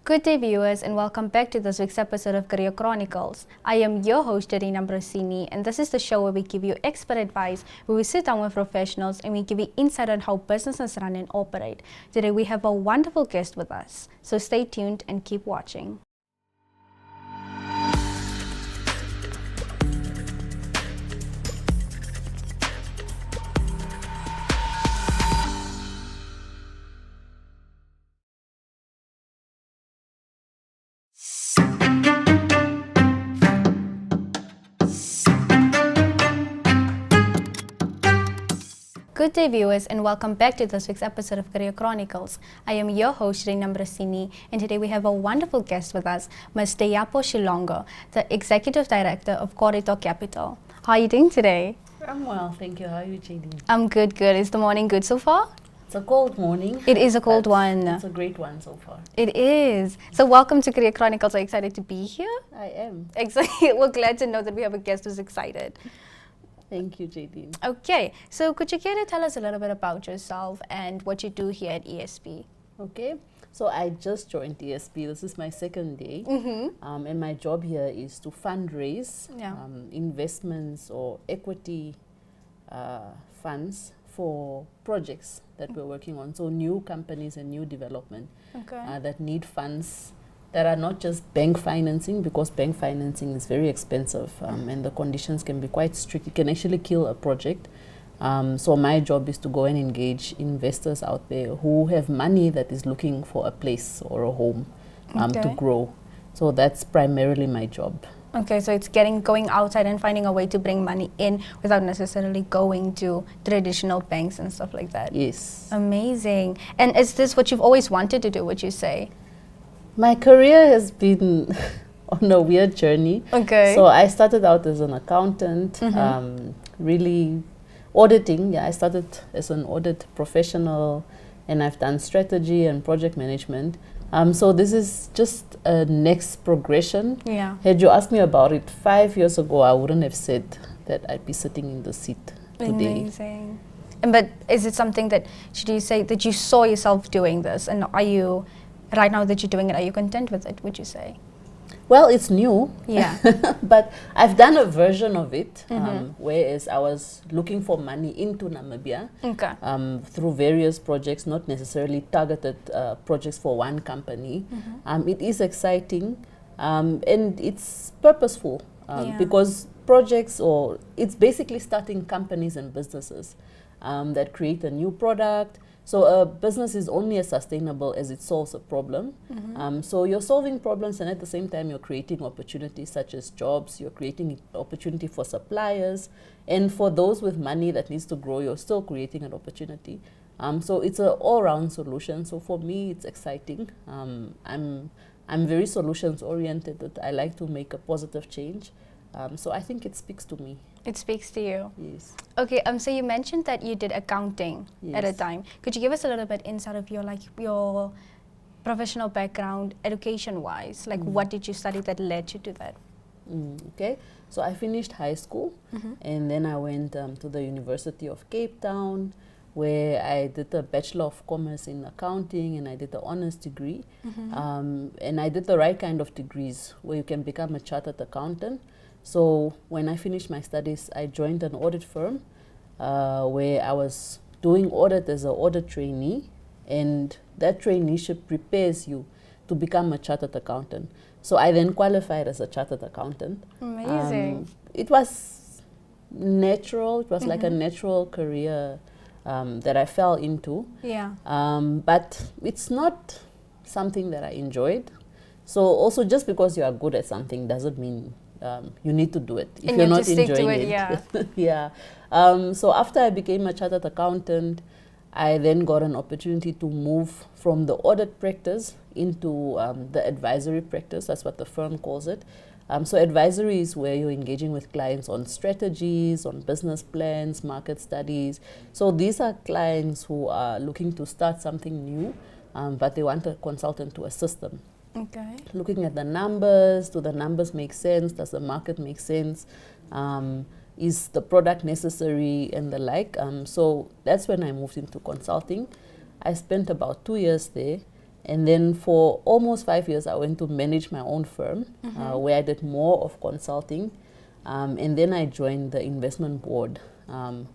Good day, viewers, and welcome back to this week's episode of Career Chronicles. I am your host, Ndeyapo, and this is the show where we give you expert advice, where we sit down with professionals and we give you insight on how businesses run and operate. Today, we have a wonderful guest with us, so stay tuned and keep watching. Good day, viewers, and welcome back to this week's episode of Career Chronicles. I am your host, Ndeyapo, and today we have a wonderful guest with us, Ms. Ndeyapo Shilongo, the Executive Director of Career Capital. How are you doing today? I'm well, thank you. How are you, JD? I'm good. Is the morning good so far? It's a cold morning. It is a cold one. It's a great one so far. It is. So welcome to Career Chronicles. Are you excited to be here? I am. Excited. We're glad to know that we have a guest who's excited. Thank you, JD. Okay, so could you care to tell us a little bit about yourself and what you do here at ESP? Okay, so I just joined ESP. This is my second day. And my job here is to fundraise investments or equity funds for projects that we're working on. So new companies and new development that need funds that are not just bank financing, because bank financing is very expensive and the conditions can be quite strict. It can actually kill a project. So my job is to go and engage investors out there who have money that is looking for a place or a home to grow. So that's primarily my job. Okay, so it's going outside and finding a way to bring money in without necessarily going to traditional banks and stuff like that. Yes. Amazing. And is this what you've always wanted to do, would you say? My career has been on a weird journey. Okay. So I started out as an accountant, really auditing. Yeah, I started as an audit professional, and I've done strategy and project management. So this is just a next progression. Yeah. Had you asked me about it 5 years ago, I wouldn't have said that I'd be sitting in the seat today. Amazing. But is it something that, should you say, that you saw yourself doing this? And are you, right now that you're doing it, are you content with it, would you say? Well, it's new. Yeah. But I've done a version of it, whereas I was looking for money into Namibia through various projects, not necessarily targeted projects for one company. It is exciting and it's purposeful because projects, or it's basically starting companies and businesses that create a new product. So a business is only as sustainable as it solves a problem. So you're solving problems, and at the same time you're creating opportunities such as jobs, you're creating opportunity for suppliers, and for those with money that needs to grow, you're still creating an opportunity. So it's an all-round solution. So for me, it's exciting. I'm very solutions oriented. I like to make a positive change. So I think it speaks to me. It speaks to you. Yes. Okay. So you mentioned that you did accounting at a time. Could you give us a little bit insight of your professional background, education-wise? Like, what did you study that led you to that? Okay. So I finished high school, and then I went to the University of Cape Town, where I did a Bachelor of Commerce in accounting, and I did the honors degree. And I did the right kind of degrees where you can become a chartered accountant. So when I finished my studies, I joined an audit firm where I was doing audit as an audit trainee, and that traineeship prepares you to become a chartered accountant. So I then qualified as a chartered accountant. Amazing. It was natural. It was like a natural career that I fell into. Yeah. But it's not something that I enjoyed. So also, just because you are good at something doesn't mean you need to do it if you're not enjoying it. Yeah. Yeah. So after I became a chartered accountant, I then got an opportunity to move from the audit practice into the advisory practice. That's what the firm calls it. So advisory is where you're engaging with clients on strategies, on business plans, market studies. So these are clients who are looking to start something new, but they want a consultant to assist them. Okay. Looking at the numbers, do the numbers make sense? Does the market make sense? Is the product necessary, and the like? So that's when I moved into consulting. I spent about 2 years there, And then for almost 5 years, I went to manage my own firm, where I did more of consulting. And then I joined the investment board,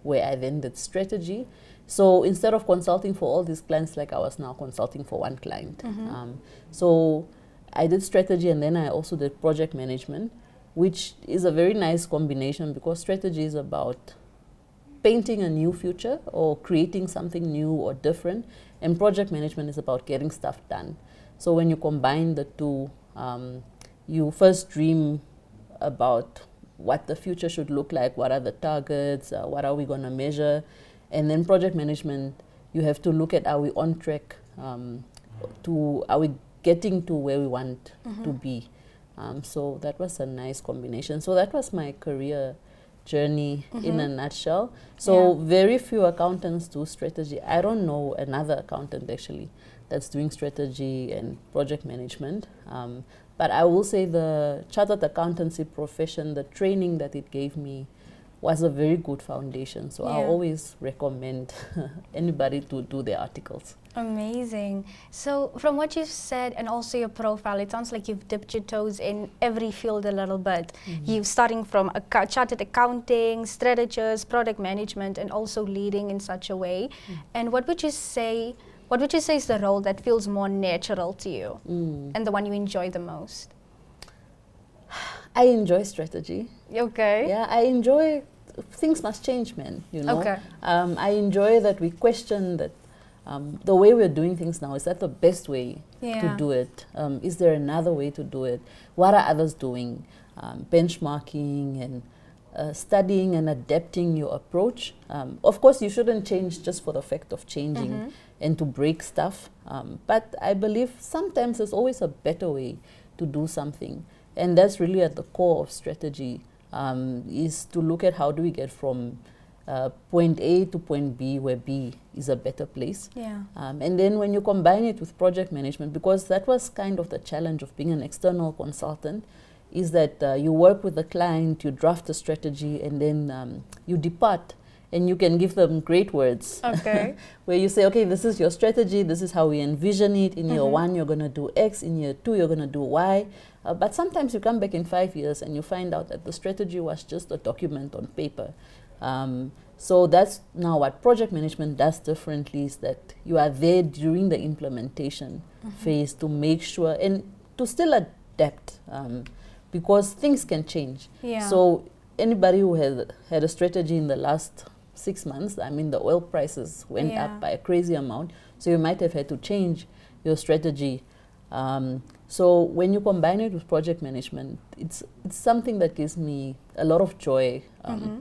where I then did strategy. So instead of consulting for all these clients, like I was now consulting for one client. So I did strategy, and then I also did project management, which is a very nice combination, because strategy is about painting a new future or creating something new or different, and project management is about getting stuff done. So when you combine the two, you first dream about what the future should look like, what are the targets, what are we going to measure, and then project management, you have to look at, are we on track, are we getting to where we want to be. So that was a nice combination. So that was my career journey in a nutshell. So very few accountants do strategy. I don't know another accountant actually that's doing strategy and project management. But I will say the chartered accountancy profession, the training that it gave me was a very good foundation. So I always recommend anybody to do their articles. Amazing. So from what you've said and also your profile, it sounds like you've dipped your toes in every field a little bit. You're starting from chartered accounting, strategist, product management, and also leading in such a way. And what would you say is the role that feels more natural to you and the one you enjoy the most? I enjoy strategy. Okay. Yeah, I enjoy, things must change, man, you know. Okay. I enjoy that we question that the way we're doing things now, is that the best way to do it? Is there another way to do it? What are others doing? Benchmarking and studying and adapting your approach. Of course, you shouldn't change just for the fact of changing and to break stuff. But I believe sometimes there's always a better way to do something. And that's really at the core of strategy, is to look at how do we get from point A to point B, where B is a better place. And then when you combine it with project management, because that was kind of the challenge of being an external consultant, is that you work with the client, you draft a strategy, and then you depart. And you can give them great words. Okay. Where you say, okay, this is your strategy, this is how we envision it. In year 1, you're going to do X. In year 2, you're going to do Y. But sometimes you come back in 5 years and you find out that the strategy was just a document on paper. So that's now what project management does differently, is that you are there during the implementation phase to make sure and to still adapt, because things can change. So anybody who has had a strategy in the last 6 months, I mean, the oil prices went up by a crazy amount, so you might have had to change your strategy. So when you combine it with project management, it's something that gives me a lot of joy,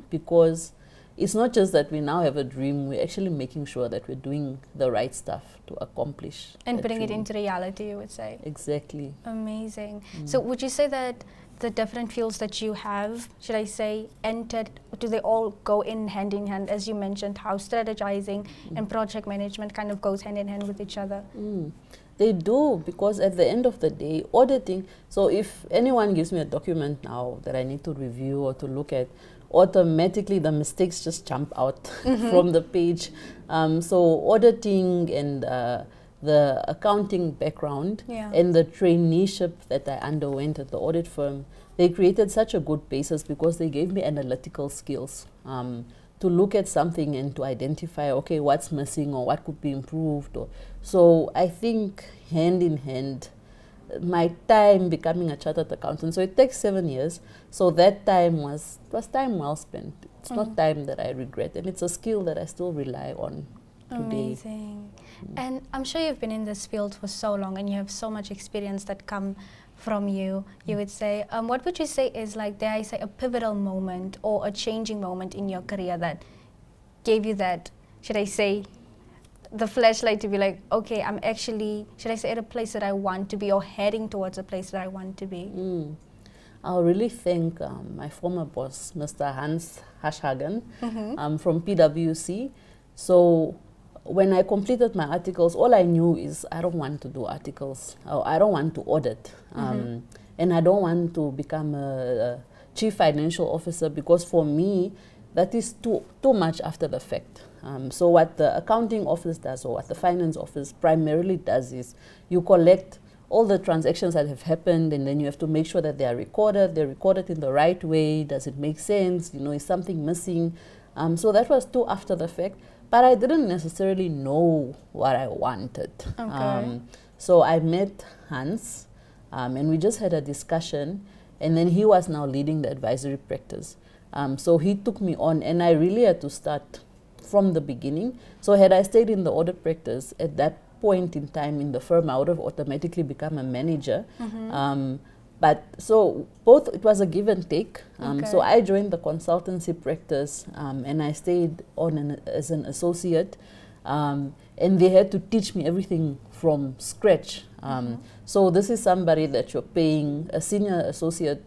because it's not just that we now have a dream, we're actually making sure that we're doing the right stuff to accomplish and putting dream. it into reality, you would say. Exactly. Amazing. So would you say that the different fields that you have, should I say, entered, do they all go in hand, as you mentioned, how strategizing and project management kind of goes hand in hand with each other? They do, because at the end of the day, auditing, so if anyone gives me a document now that I need to review or to look at, automatically the mistakes just jump out from the page. So auditing and the accounting background and the traineeship that I underwent at the audit firm, they created such a good basis, because they gave me analytical skills to look at something and to identify, okay, what's missing or what could be improved. So I think hand in hand, my time becoming a chartered accountant, so it takes 7 years, so that time was time well spent. It's not time that I regret, and it's a skill that I still rely on today. Amazing. And I'm sure you've been in this field for so long, and you have so much experience that come from you would say. What would you say is, like, dare I say, a pivotal moment or a changing moment in your career that gave you that, should I say, the flashlight to be like, okay, I'm actually, should I say, at a place that I want to be, or heading towards a place that I want to be? I'll really thank my former boss, Mr. Hans Hashhagen, from PwC. So when I completed my articles, all I knew is I don't want to do articles, or I don't want to audit, and I don't want to become a chief financial officer, because for me, that is too much after the fact. So what the accounting office does, or what the finance office primarily does, is you collect all the transactions that have happened, and then you have to make sure that they are recorded. They're recorded in the right way. Does it make sense? You know, is something missing? So that was too after the fact. But I didn't necessarily know what I wanted. Okay. So I met Hans, and we just had a discussion. And then he was now leading the advisory practice. So he took me on, and I really had to start from the beginning. So had I stayed in the audit practice at that point in time in the firm, I would have automatically become a manager. But so both, it was a give and take. So I joined the consultancy practice, and I stayed on as an associate. And they had to teach me everything from scratch. So this is somebody that you're paying a senior associate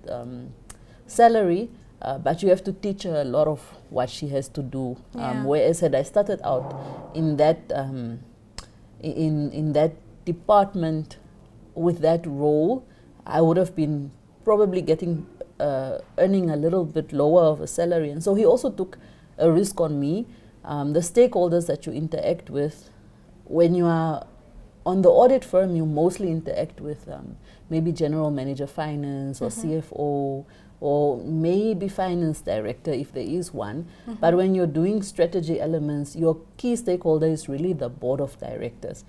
salary, but you have to teach her a lot of what she has to do. Whereas had I started out in that in that department with that role, I would have been probably getting earning a little bit lower of a salary. And so he also took a risk on me. The stakeholders that you interact with, when you are on the audit firm, you mostly interact with maybe general manager finance or CFO, or maybe finance director if there is one. But when you're doing strategy elements, your key stakeholder is really the board of directors.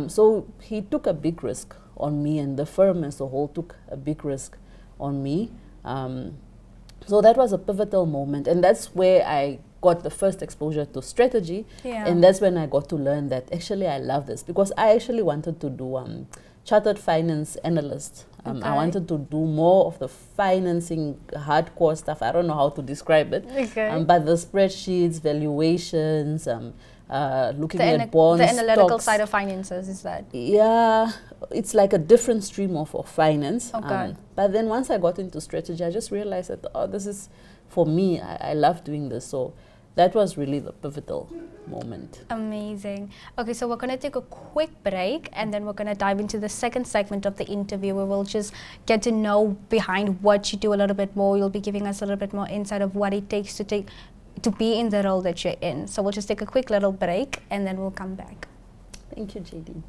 So he took a big risk on me, and the firm as a whole took a big risk on me. So that was a pivotal moment, and that's where I got the first exposure to strategy. And that's when I got to learn that actually I love this, because I actually wanted to do chartered finance analyst. I wanted to do more of the financing hardcore stuff. I don't know how to describe it. But the spreadsheets, valuations, looking at bonds, the analytical stocks. side of finances, is that? Yeah, it's like a different stream of finance. But then once I got into strategy, I just realized that, oh, this is, for me, I love doing this. So that was really the pivotal moment. Amazing. Okay, so we're going to take a quick break, and then we're going to dive into the second segment of the interview, where we'll just get to know behind what you do a little bit more. You'll be giving us a little bit more insight of what it takes to be in the role that you're in. So we'll just take a quick little break, and then we'll come back. Thank you, JD.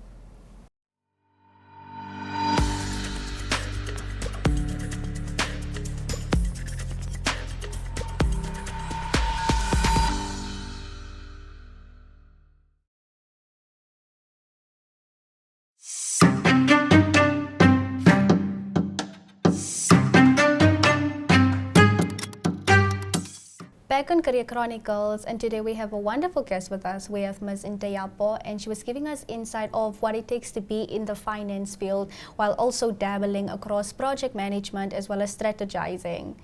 Back on Career Chronicles, and today we have a wonderful guest with us. We have Ms. Ndeyapo, and she was giving us insight of what it takes to be in the finance field while also dabbling across project management as well as strategizing.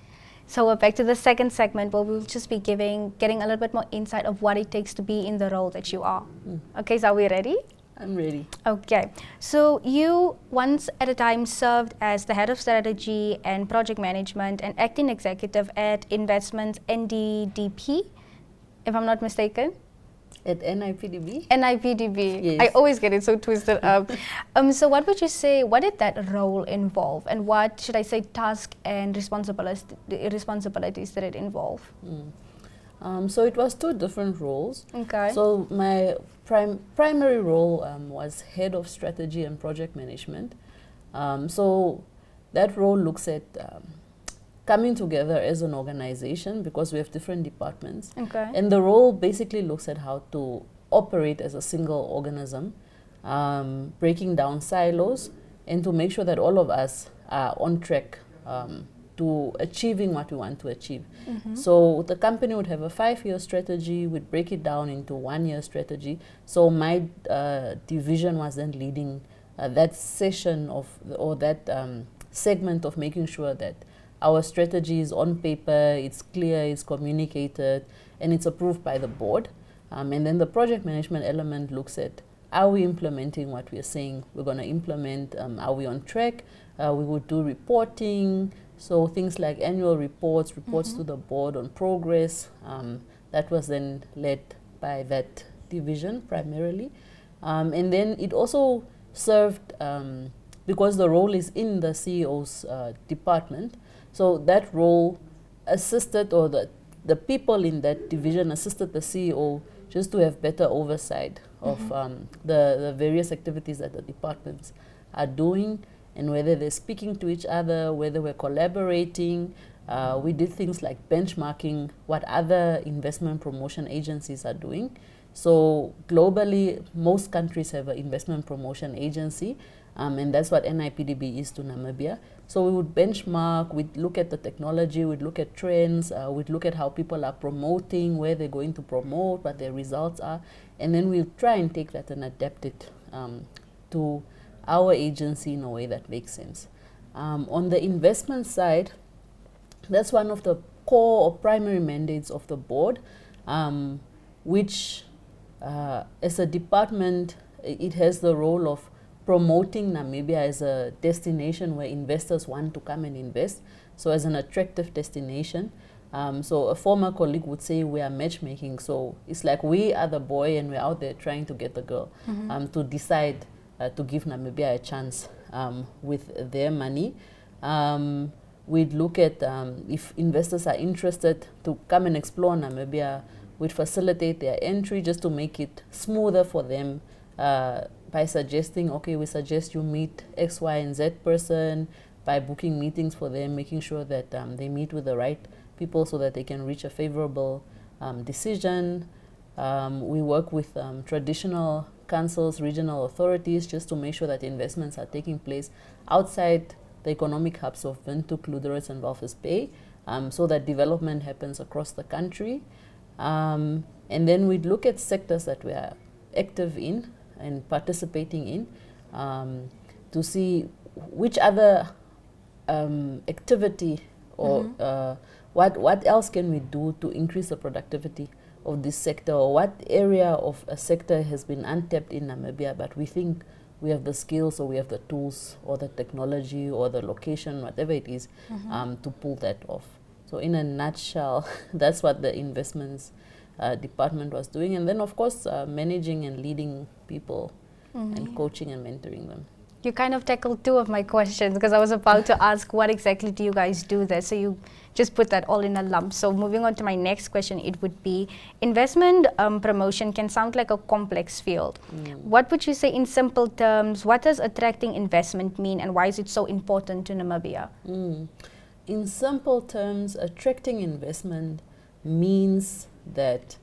So we're back to the second segment, where we'll just be getting a little bit more insight of what it takes to be in the role that you are. Okay, so are we ready? I'm ready. Okay, so you once at a time served as the head of strategy and project management and acting executive at Investments NDDP, if I'm not mistaken. At NIPDB? NIPDB. Yes. I always get it so twisted up. So what would you say, what did that role involve, and what, should I say, task and responsibilities did it involve? So it was two different roles. Okay. So my primary role was head of strategy and project management. So that role looks at coming together as an organization, because we have different departments. Okay. And the role basically looks at how to operate as a single organism, breaking down silos, and to make sure that all of us are on track to achieving what we want to achieve. So the company would have a 5-year strategy, we'd break it down into 1-year strategy. So my division was then leading that session of, or that segment of making sure that our strategy is on paper, it's clear, it's communicated, and it's approved by the board. And then the project management element looks at, are we implementing what we're saying we're going to implement? Are we on track? We would do reporting, so things like annual reports to the board on progress. That was then led by that division primarily. And then it also served, because the role is in the CEO's department, so that role assisted, or the people in that division assisted the CEO just to have better oversight of the various activities that the departments are doing, and whether they're speaking to each other, whether we're collaborating. We did things like benchmarking what other investment promotion agencies are doing. So globally, most countries have an investment promotion agency, and that's what NIPDB is to Namibia. So we would benchmark, we'd look at the technology, we'd look at trends, we'd look at how people are promoting, where they're going to promote, what their results are, and then we'll try and take that and adapt it to our agency in a way that makes sense. On the investment side, that's one of the core or primary mandates of the board, which as a department, it has the role of promoting Namibia as a destination where investors want to come and invest, so as an attractive destination. So a former colleague would say we are matchmaking, so it's like we are the boy and we're out there trying to get the girl to decide to give Namibia a chance with their money. We'd look at if investors are interested to come and explore Namibia, we'd facilitate their entry just to make it smoother for them by suggesting, okay, we suggest you meet X, Y, and Z person, by booking meetings for them, making sure that they meet with the right people so that they can reach a favorable decision. We work with traditional councils, regional authorities, just to make sure that investments are taking place outside the economic hubs of Windhoek, Lüderitz, and Walvis Bay, so that development happens across the country. And then we'd look at sectors that we are active in and participating in to see which other activity or what else can we do to increase the productivity of this sector, or what area of a sector has been untapped in Namibia, but we think we have the skills or we have the tools or the technology or the location, whatever it is, to pull that off. So in a nutshell, that's what the investments department was doing. And then, of course, managing and leading people and coaching and mentoring them. You kind of tackled two of my questions, because I was about to ask what exactly do you guys do there. So you just put that all in a lump. So moving on to my next question, it would be investment promotion can sound like a complex field. What would you say in simple terms? What does attracting investment mean, and why is it so important to Namibia? In simple terms, attracting investment means that,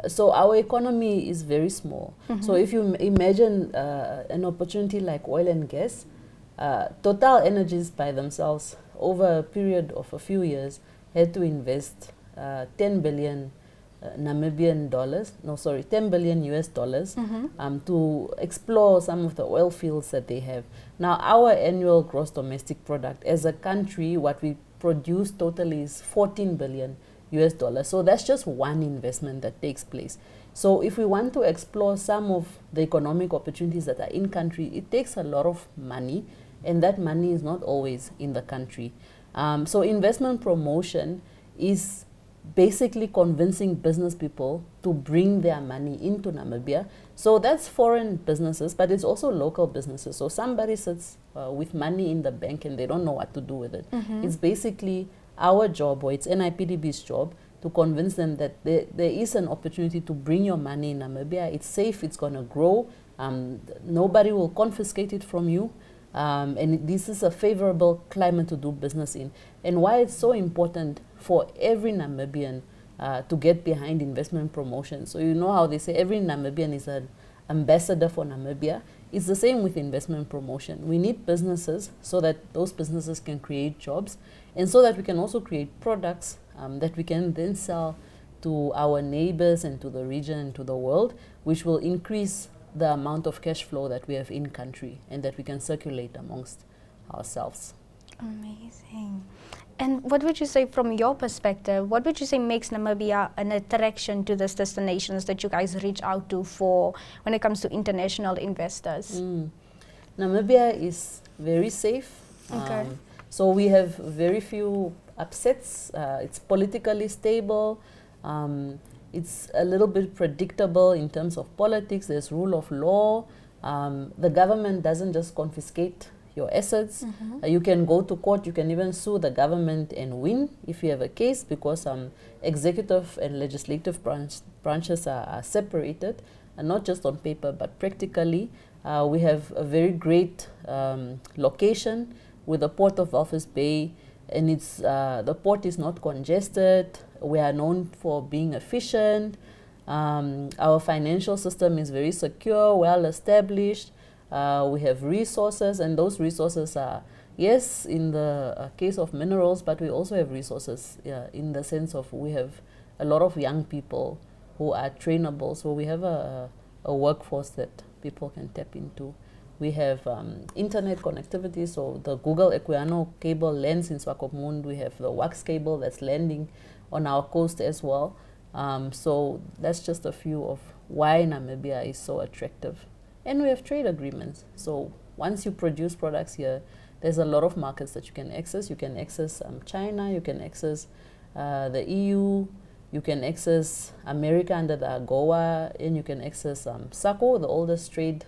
so our economy is very small. So if you imagine an opportunity like oil and gas, Total Energies by themselves over a period of a few years had to invest 10 billion Namibian dollars, no sorry, 10 billion US dollars to explore some of the oil fields that they have. Now our annual gross domestic product as a country, what we produce totally is 14 billion US dollars. So that's just one investment that takes place. So if we want to explore some of the economic opportunities that are in country, it takes a lot of money, and that money is not always in the country. So investment promotion is basically convincing business people to bring their money into Namibia. So that's foreign businesses, but it's also local businesses. So somebody sits with money in the bank and they don't know what to do with it. It's basically our job, or it's NIPDB's job, to convince them that there is an opportunity to bring your money in Namibia. It's safe, it's going to grow, nobody will confiscate it from you, and this is a favorable climate to do business in. And why it's so important for every Namibian to get behind investment promotion. So you know how they say every Namibian is an ambassador for Namibia. It's the same with investment promotion. We need businesses so that those businesses can create jobs, and so that we can also create products that we can then sell to our neighbors and to the region and to the world, which will increase the amount of cash flow that we have in country and that we can circulate amongst ourselves. Amazing. And what would you say from your perspective, what would you say makes Namibia an attraction to these destinations that you guys reach out to for when it comes to international investors? Namibia is very safe. Okay. So we have very few upsets. It's politically stable. It's a little bit predictable in terms of politics. There's rule of law. The government doesn't just confiscate your assets. You can go to court, you can even sue the government and win if you have a case, because executive and legislative branches are separated, and not just on paper but practically. We have a very great location with the port of Walvis Bay, and it's the port is not congested. We are known for being efficient. Our financial system is very secure, well established. We have resources, and those resources are, yes, in the case of minerals, but we also have resources in the sense of we have a lot of young people who are trainable. So we have a workforce that people can tap into. We have internet connectivity, so the Google Equiano cable lands in Swakopmund. We have the wax cable that's landing on our coast as well. So that's just a few of why Namibia is so attractive. And we have trade agreements. So once you produce products here, there's a lot of markets that you can access. You can access China, you can access the EU, you can access America under the AGOA, and you can access SACO, the oldest trade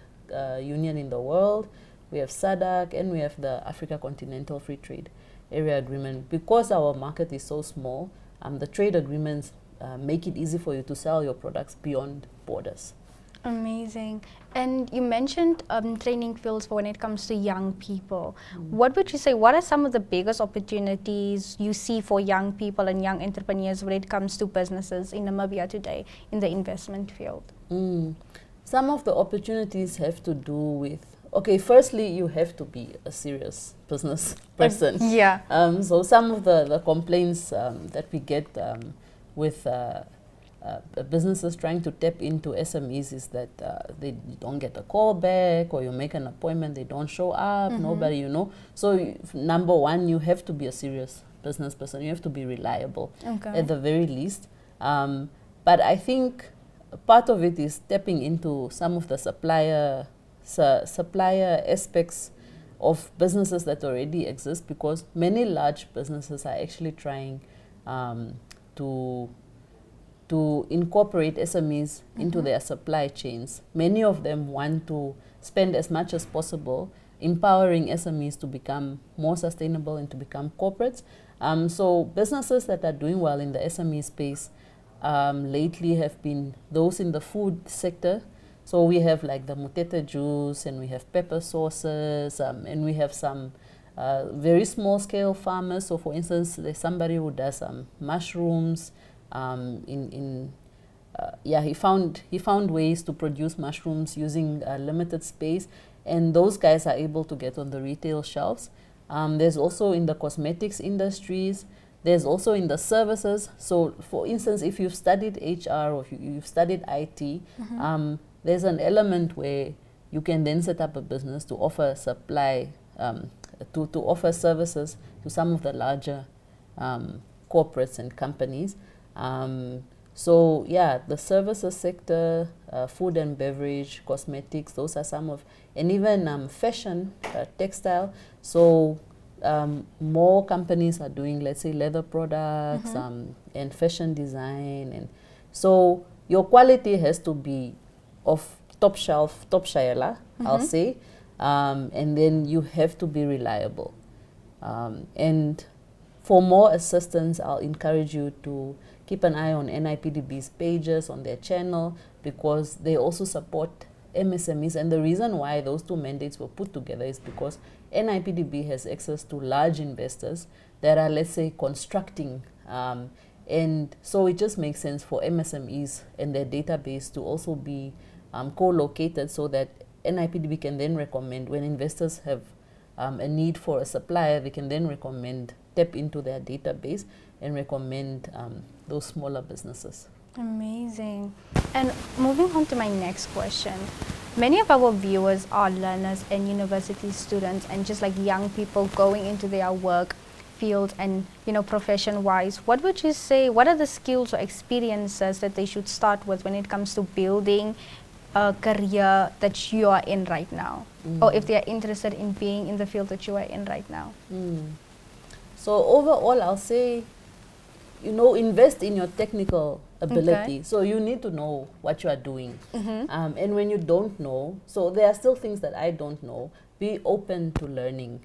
union in the world. We have SADC, and we have the Africa Continental Free Trade Area Agreement. Because our market is so small, the trade agreements make it easy for you to sell your products beyond borders. Amazing. And you mentioned training fields for when it comes to young people. What would you say, what are some of the biggest opportunities you see for young people and young entrepreneurs when it comes to businesses in Namibia today in the investment field? Some of the opportunities have to do with, okay, firstly, you have to be a serious business person. Yeah. So some of the complaints that we get with businesses trying to tap into SMEs is that they don't get a call back, or you make an appointment, they don't show up, nobody, you know. So number one, you have to be a serious business person. You have to be reliable at the very least. But I think part of it is tapping into some of the supplier aspects of businesses that already exist, because many large businesses are actually trying to incorporate SMEs into their supply chains. Many of them want to spend as much as possible empowering SMEs to become more sustainable and to become corporates. So businesses that are doing well in the SME space lately have been those in the food sector. So we have like the mutete juice, and we have pepper sauces, and we have some very small scale farmers. So for instance, there's somebody who does mushrooms. He found ways to produce mushrooms using limited space, and those guys are able to get on the retail shelves. There's also in the cosmetics industries. There's also in the services. So for instance, if you've studied HR or if you've studied IT, there's an element where you can then set up a business to offer supply, to offer services to some of the larger corporates and companies. So yeah, the services sector, food and beverage, cosmetics, those are some of, and even fashion, textile. So more companies are doing, let's say, leather products and fashion design. And so your quality has to be of top shelf, top shayla, I'll say. And then you have to be reliable. And for more assistance, I'll encourage you to keep an eye on NIPDB's pages on their channel, because they also support MSMEs. And the reason why those two mandates were put together is because NIPDB has access to large investors that are, let's say, constructing. And so it just makes sense for MSMEs and their database to also be co-located, so that NIPDB can then recommend, when investors have a need for a supplier, they can then tap into their database and recommend those smaller businesses. Amazing. And moving on to my next question. Many of our viewers are learners and university students, and just like young people going into their work field and, you know, profession-wise. What would you say, what are the skills or experiences that they should start with when it comes to building a career that you are in right now? Or if they are interested in being in the field that you are in right now? So overall, I'll say, you know, invest in your technical ability. So you need to know what you are doing. And when you don't know, so there are still things that I don't know, be open to learning.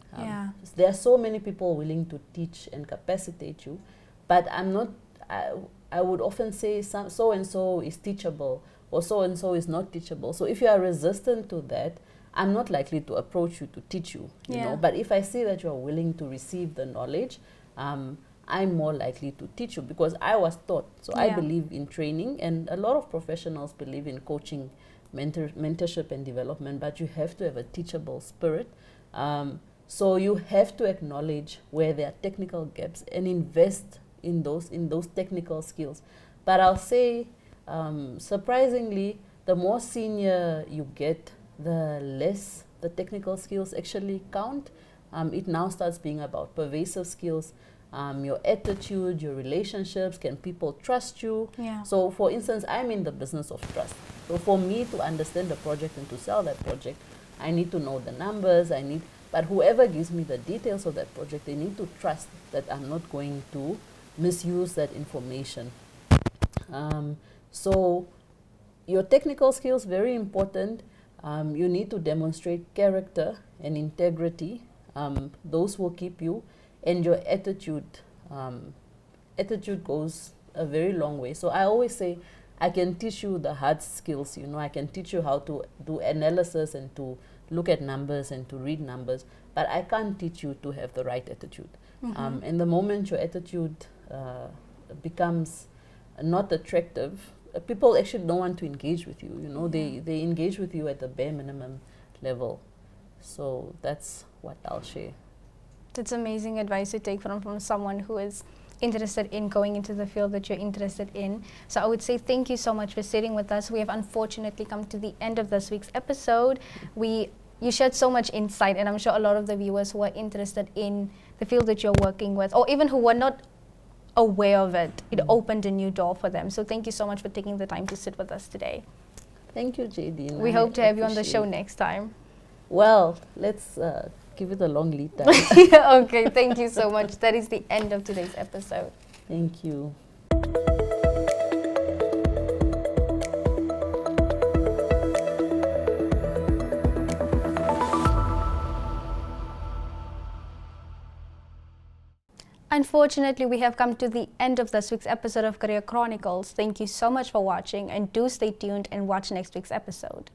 There are so many people willing to teach and capacitate you, but I would often say so and so is teachable, or so and so is not teachable. So if you are resistant to that, I'm not likely to approach you to teach you, you know. But if I see that you are willing to receive the knowledge, I'm more likely to teach you, because I was taught. So I believe in training, and a lot of professionals believe in coaching, mentorship and development, but you have to have a teachable spirit. So you have to acknowledge where there are technical gaps and invest in those technical skills. But I'll say, surprisingly, the more senior you get, the less the technical skills actually count. It now starts being about pervasive skills, your attitude, your relationships. Can people trust you? So for instance, I'm in the business of trust. So for me to understand the project and to sell that project, I need to know the numbers, but whoever gives me the details of that project, they need to trust that I'm not going to misuse that information. So your technical skills, very important. You need to demonstrate character and integrity. Those will keep you. And your attitude. Attitude goes a very long way. So I always say, I can teach you the hard skills, you know. I can teach you how to do analysis and to look at numbers and to read numbers, but I can't teach you to have the right attitude. And the moment your attitude becomes not attractive, people actually don't want to engage with you, you know. They engage with you at the bare minimum level. So that's what I'll share. That's amazing advice to take from someone who is interested in going into the field that you're interested in. So I would say thank you so much for sitting with us. We have unfortunately come to the end of this week's episode. You shared so much insight, and I'm sure a lot of the viewers who are interested in the field that you're working with, or even who were not aware of it, it opened a new door for them. So thank you so much for taking the time to sit with us today. Thank you, JD. We hope to have you on the show next time. Well, let's give it a long lead time. Okay, thank you so much. That is the end of today's episode. Thank you. Unfortunately, we have come to the end of this week's episode of Career Chronicles. Thank you so much for watching, and do stay tuned and watch next week's episode.